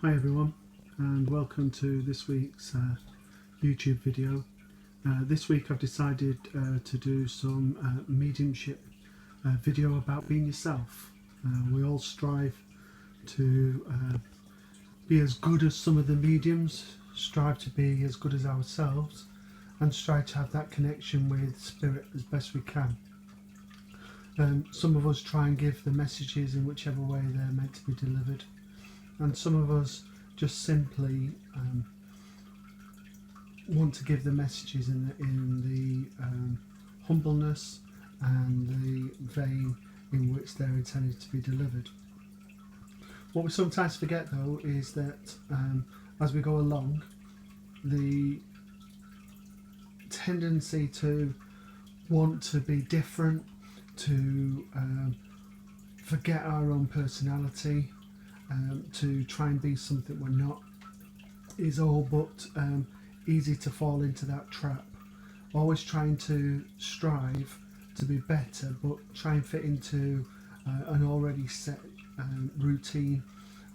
Hi everyone, and welcome to this week's YouTube video. This week I've decided to do some mediumship video about being yourself. We all strive to be as good as some of the mediums, strive to be as good as ourselves, and strive to have that connection with spirit as best we can. Some of us try and give the messages in whichever way they're meant to be delivered, and some of us just simply want to give the messages in the humbleness and the vein in which they're intended to be delivered. What we sometimes forget though is that as we go along, the tendency to want to be different, to forget our own personality, to try and be something we're not, is all but easy to fall into that trap. Always trying to strive to be better, but try and fit into an already set routine,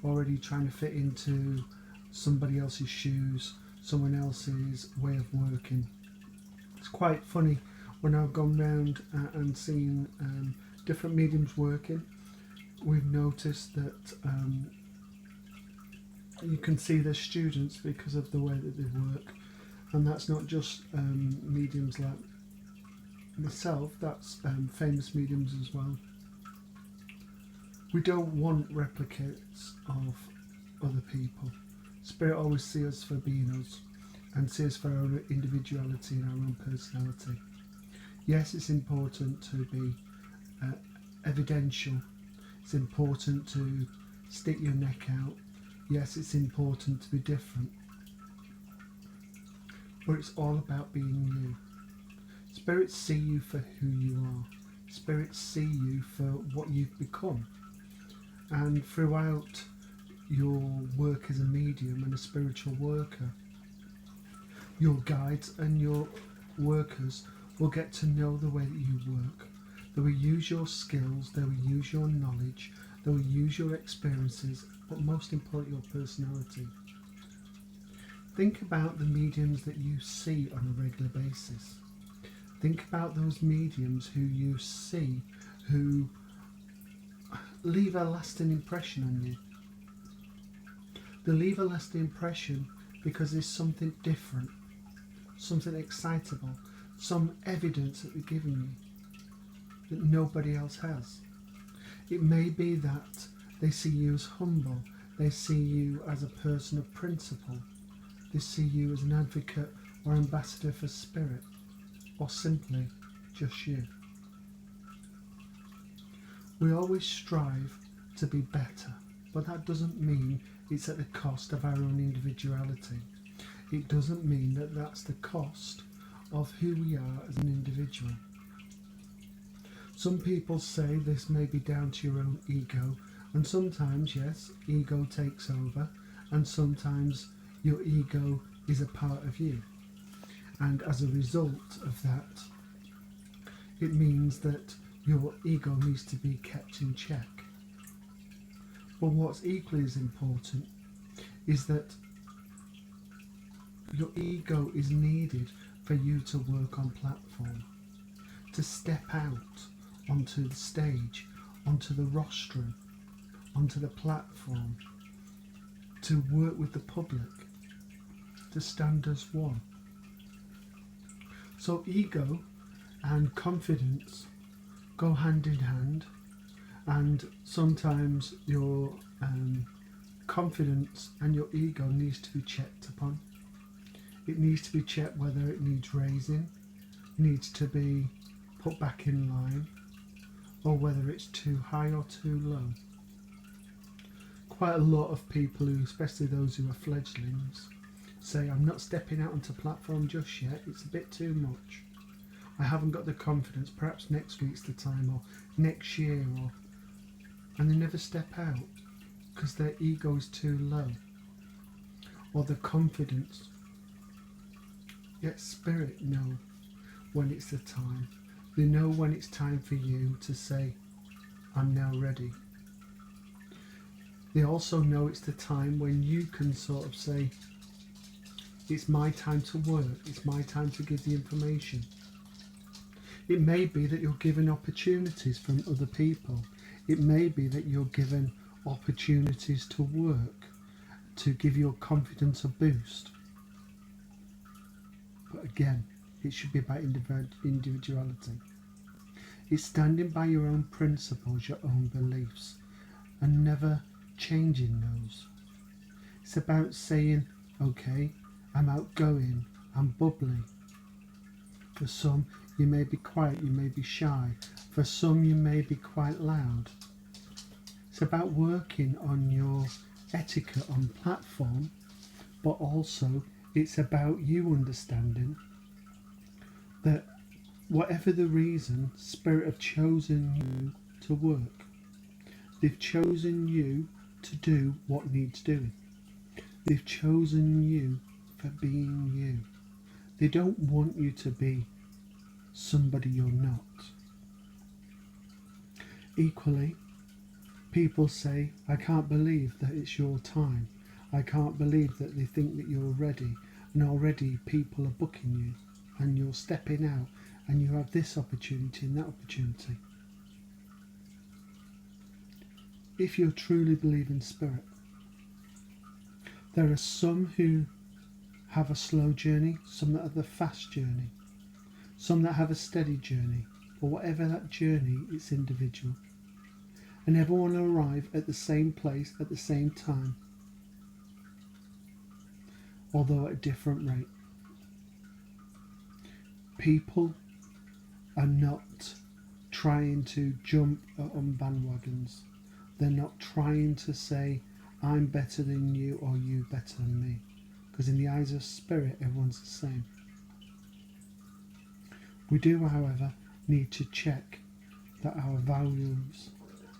already trying to fit into somebody else's shoes, someone else's way of working. It's quite funny when I've gone round and seen different mediums working. We've noticed that you can see their students because of the way that they work, and that's not just mediums like myself, that's famous mediums as well. We don't want replicates of other people. Spirit always sees us for being us and sees us for our individuality and our own personality. Yes, it's important to be evidential. It's important to stick your neck out. Yes, it's important to be different. But it's all about being you. Spirits see you for who you are. Spirits see you for what you've become. And throughout your work as a medium and a spiritual worker, your guides and your workers will get to know the way that you work. They will use your skills, they will use your knowledge, they will use your experiences, but most importantly your personality. Think about the mediums that you see on a regular basis. Think about those mediums who you see who leave a lasting impression on you. They leave a lasting impression because there's something different, something excitable, some evidence that they're giving you that nobody else has. It may be that they see you as humble, they see you as a person of principle, they see you as an advocate or ambassador for spirit, or simply just you. We always strive to be better, but that doesn't mean it's at the cost of our own individuality. It doesn't mean that that's the cost of who we are as an individual. Some people say this may be down to your own ego, and sometimes, yes, ego takes over, and sometimes your ego is a part of you. And as a result of that, it means that your ego needs to be kept in check. But what's equally as important is that your ego is needed for you to work on platform, to step out onto the stage, onto the rostrum, onto the platform, to work with the public, to stand as one. So ego and confidence go hand in hand, and sometimes your confidence and your ego needs to be checked upon. It needs to be checked whether it needs raising, needs to be put back in line, or whether it's too high or too low. Quite a lot of people who, especially those who are fledglings, say, I'm not stepping out onto platform just yet, it's a bit too much. I haven't got the confidence, perhaps next week's the time, or next year, and they never step out because their ego is too low, or the confidence. Yet spirit know when it's the time. They know when it's time for you to say, I'm now ready. They also know it's the time when you can sort of say, it's my time to work, it's my time to give the information. It may be that you're given opportunities from other people. It may be that you're given opportunities to work, to give your confidence a boost. But again, it should be about individuality. It's standing by your own principles, your own beliefs, and never changing those. It's about saying, okay, I'm outgoing, I'm bubbly. For some, you may be quiet, you may be shy. For some, you may be quite loud. It's about working on your etiquette on platform, but also it's about you understanding that whatever the reason, Spirit have chosen you to work. They've chosen you to do what needs doing. They've chosen you for being you. They don't want you to be somebody you're not. Equally, people say, I can't believe that it's your time. I can't believe that they think that you're ready, and already people are booking you and you're stepping out and you have this opportunity and that opportunity. If you truly believe in Spirit, there are some who have a slow journey, some that have a fast journey, some that have a steady journey, but whatever that journey, it's individual. And everyone will arrive at the same place at the same time, although at a different rate. People are not trying to jump on bandwagons. They're not trying to say, I'm better than you or you better than me. Because in the eyes of Spirit, everyone's the same. We do, however, need to check that our values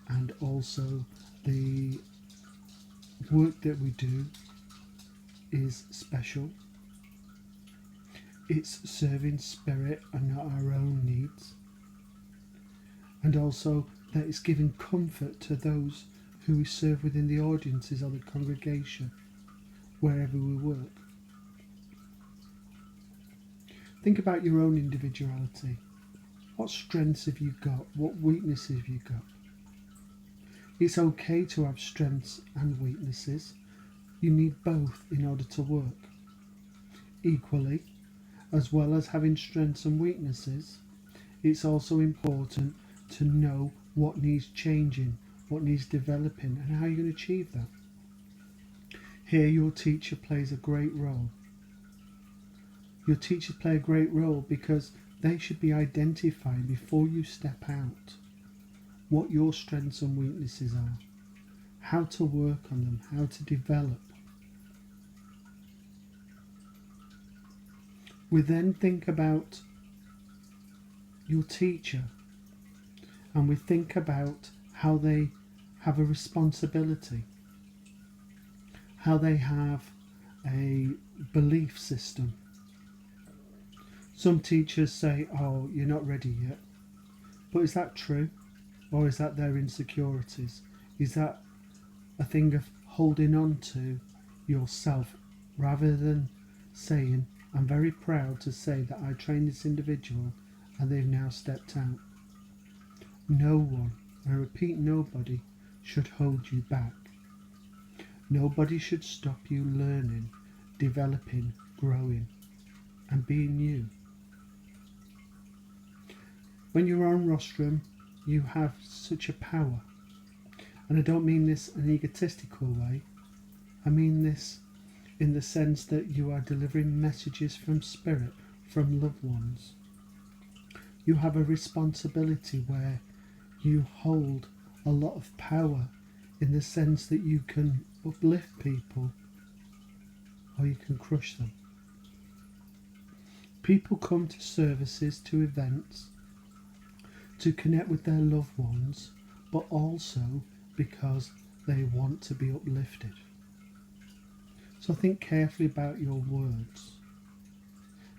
and also the work that we do is special. It's serving Spirit and not our own needs. And also that it's giving comfort to those who we serve within the audiences or the congregation, wherever we work. Think about your own individuality. What strengths have you got? What weaknesses have you got? It's okay to have strengths and weaknesses. You need both in order to work. Equally, as well as having strengths and weaknesses, it's also important to know what needs changing, what needs developing, and how you're going to achieve that. Here your teacher plays a great role. Your teachers play a great role because they should be identifying before you step out what your strengths and weaknesses are, how to work on them, how to develop. We then think about your teacher and we think about how they have a responsibility, how they have a belief system. Some teachers say, oh, you're not ready yet. But is that true? Or is that their insecurities? Is that a thing of holding on to yourself rather than saying, I'm very proud to say that I trained this individual and they've now stepped out. No one, I repeat nobody, should hold you back. Nobody should stop you learning, developing, growing and being you. When you're on rostrum, you have such a power. And I don't mean this in an egotistical way. I mean this in the sense that you are delivering messages from Spirit, from loved ones. You have a responsibility where you hold a lot of power in the sense that you can uplift people or you can crush them. People come to services, to events, to connect with their loved ones, but also because they want to be uplifted. So think carefully about your words.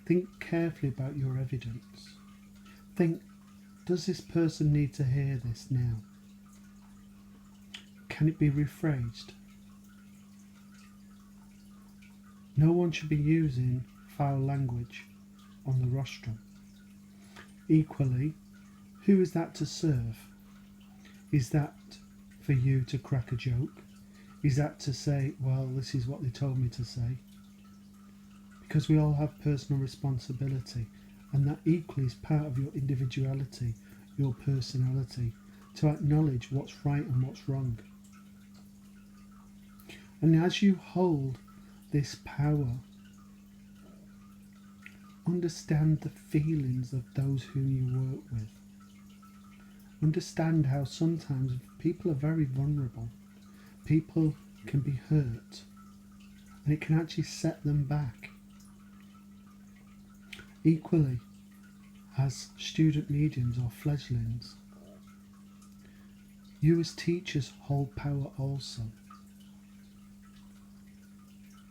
Think carefully about your evidence. Think, does this person need to hear this now? can it be rephrased? No one should be using foul language on the rostrum. Equally, who is that to serve? Is that for you to crack a joke? Is that to say, well, this is what they told me to say? Because we all have personal responsibility, and that equally is part of your individuality, your personality, to acknowledge what's right and what's wrong. And as you hold this power, understand the feelings of those whom you work with. Understand how sometimes people are very vulnerable. People can be hurt, and it can actually set them back. Equally, as student mediums or fledglings, you as teachers hold power also.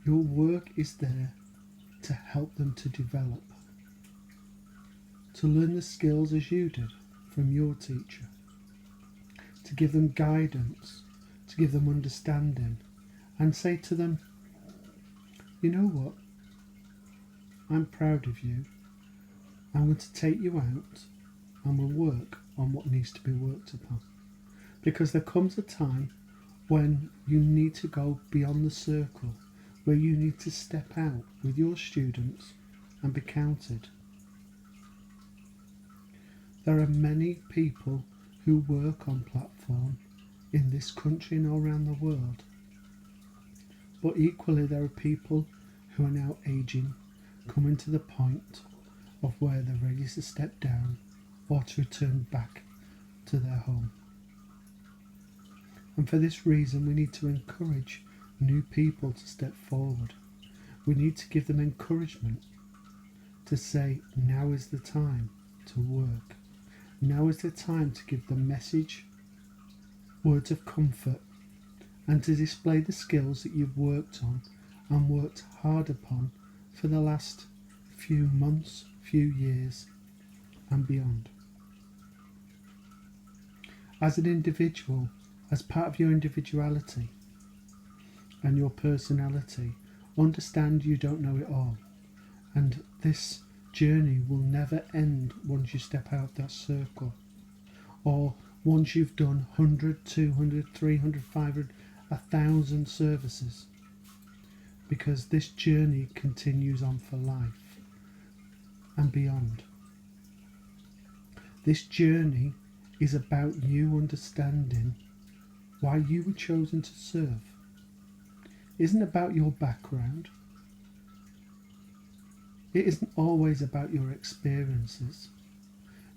Your work is there to help them to develop, to learn the skills as you did from your teacher, to give them guidance, to give them understanding, and say to them, you know what, I'm proud of you. I'm going to take you out and we'll work on what needs to be worked upon. Because there comes a time when you need to go beyond the circle, where you need to step out with your students and be counted. There are many people who work on platform in this country and all around the world. But equally there are people who are now aging, coming to the point of where they're ready to step down or to return back to their home. And for this reason we need to encourage new people to step forward. We need to give them encouragement to say, now is the time to work. Now is the time to give them message, words of comfort, and to display the skills that you've worked on and worked hard upon for the last few months, few years and beyond. As an individual, as part of your individuality and your personality, understand you don't know it all, and this journey will never end once you step out that circle, or once you've done 100, 200, 300, 500, 1,000 services, because this journey continues on for life and beyond. This journey is about you understanding why you were chosen to serve. It isn't about your background. It isn't always about your experiences.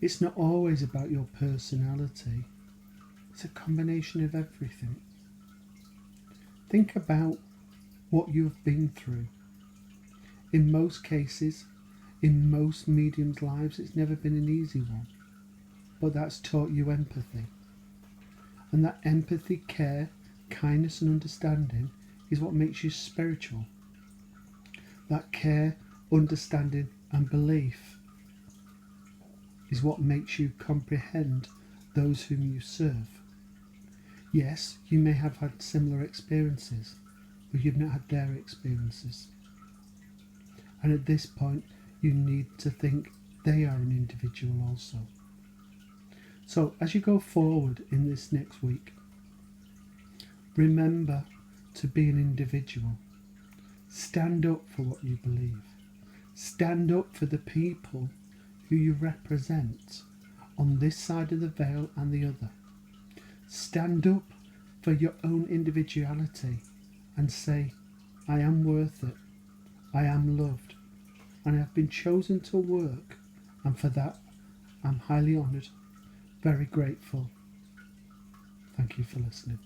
It's not always about your personality. It's a combination of everything. Think about what you have been through. In most cases, in most mediums' lives, it's never been an easy one. But that's taught you empathy. And that empathy, care, kindness and understanding is what makes you spiritual. That care, understanding and belief is what makes you comprehend those whom you serve. Yes, you may have had similar experiences, but you've not had their experiences. And at this point, you need to think they are an individual also. So as you go forward in this next week, remember to be an individual. Stand up for what you believe. Stand up for the people who you represent on this side of the veil and the other. Stand up for your own individuality and say, I am worth it. I am loved. And I have been chosen to work, and for that I'm highly honoured, very grateful. Thank you for listening.